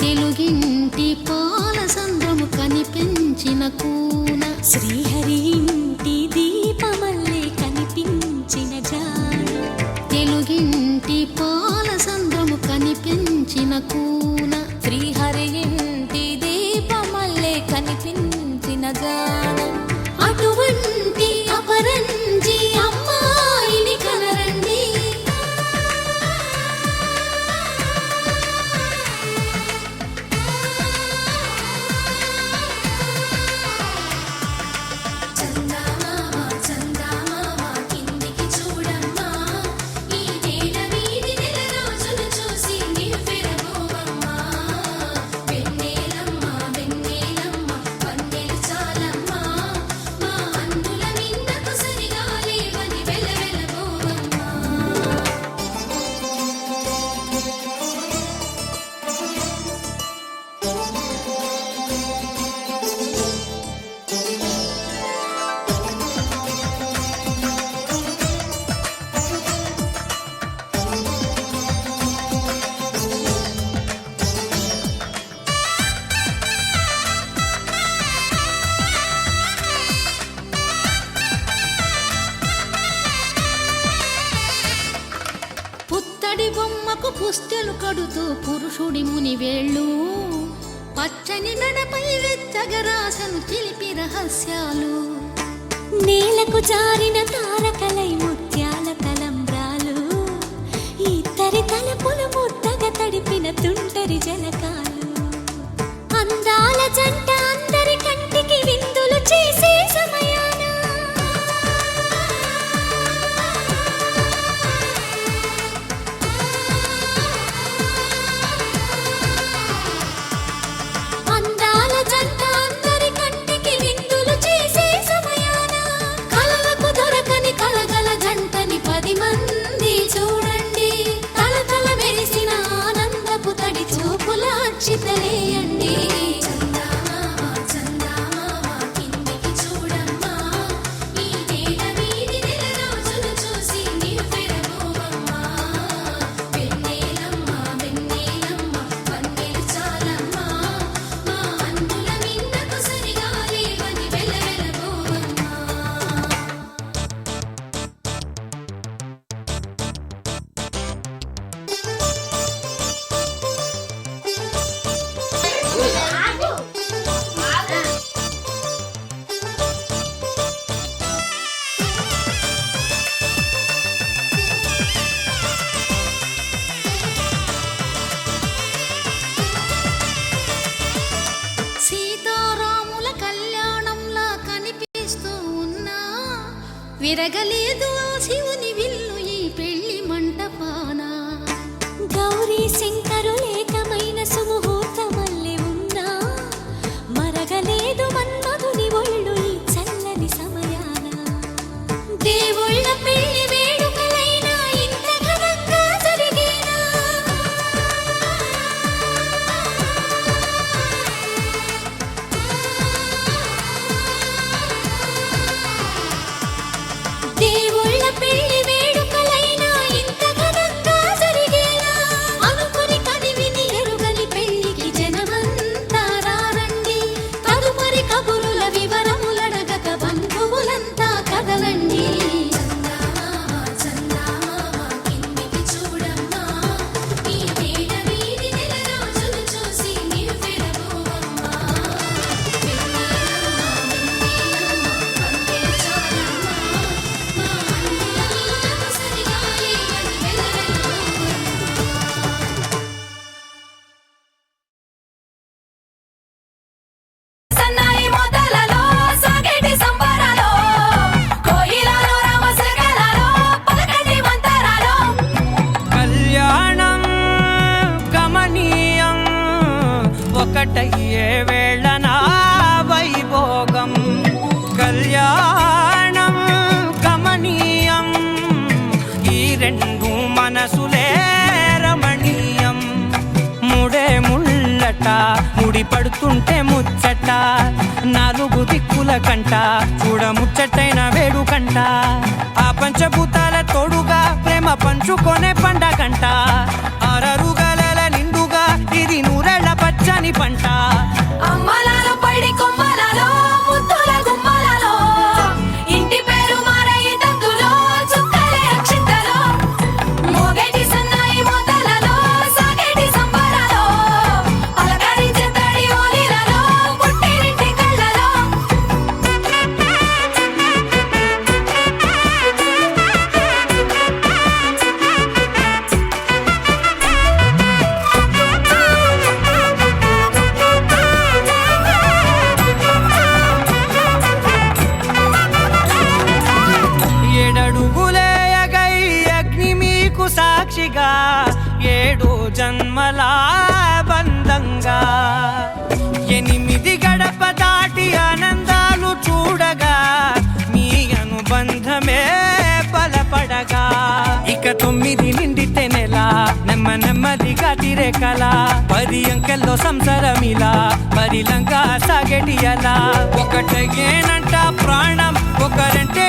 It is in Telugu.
తెలుగింటి పాల సంద్రము కనిపించిన కూన శ్రీహరి ఇంటి దీపమల్లే కనిపించిన జాడ తెలుగింటి పాల సంద్రము కనిపించిన కూన శ్రీహరి ఇంటి దీపమల్లే కనిపించిన జాడ అటువంటి అపరంజి అమ్మాయిని కనరండి పుత్తడి బొమ్మకు పుస్తెలు కడుతూ పురుషుడి ముని వేళ్ళు పచ్చని మెడపై వెచ్చగరాసను చిలిపి రహస్యాలు నేలకు జారిన తారకలై ముత్యాల తలంబ్రాలు ఇద్దరి తలపులు ముద్దగా తడిపిన తుంటరి జలకాలు అందాల జంట అందరి కంటికి విందులు చేసే సమయాన అందాల జంట అందరి కంటికి విందులు చేసే సమయాన కలలకు దొరకని కలగల జంటని 10 మంది చూడండి తలతల మెరిసిన ఆనందపు తడి చూపుల అక్షితలేయండి సీతారాముల కళ్యాణంలా కనిపిస్తూ ఉన్నా విరగలేదు ఆ శివుని విల్లు ఈ పెళ్లి మంటపాన గౌరీ శంకరులేకమైన సుముహూర్తమల్లె ఉన్నా మరగలేదు మన్మధుని ఒళ్ళు ఈ చల్లని సమయాన దేవుళ్ళ పెళ్లి వేడుకలైనా ఇంత ఘనంగా జరిగేనా దేవుళ్ళ పెళ్లి వేడుకలైనా ఇంత ఘనంగా జరిగేనా అనుకుని కనివిని ఎరుగని పెళ్లికి జనమంతా రారండి తదుపరి కబురుల వివరములడగక బంధువులంతా కదలండి కళ్యాణం గమనీయం ఒకటయ్యే వేళన వైభోగం కళ్యాణం గమనీయం ఈ రెండు మనసులే రమణీయం ముడే ముళ్ళట ముడి పడుతుంటే ముచ్చట 4 దిక్కుల కంట చూడ ముచ్చటైన వేడుకంట ఆ పంచభూతాల తోడుగా ప్రేమ పంచుకొనే పండగంట 6 గలల నిండుగా ఇది 100 ఏళ్ల జతలా బంధంగా 8 గడప దాటి ఆనందాలు చూడగా మీ అనుబంధమే బలపడగా ఇక 9 నిండితే నెల నెమ్మదిగా తీరే కల 10 అంకెల్లో సంసారమిలా పరిలంగా సాగేటి అలా ఒకటేనంట ప్రాణం ఒకరంటే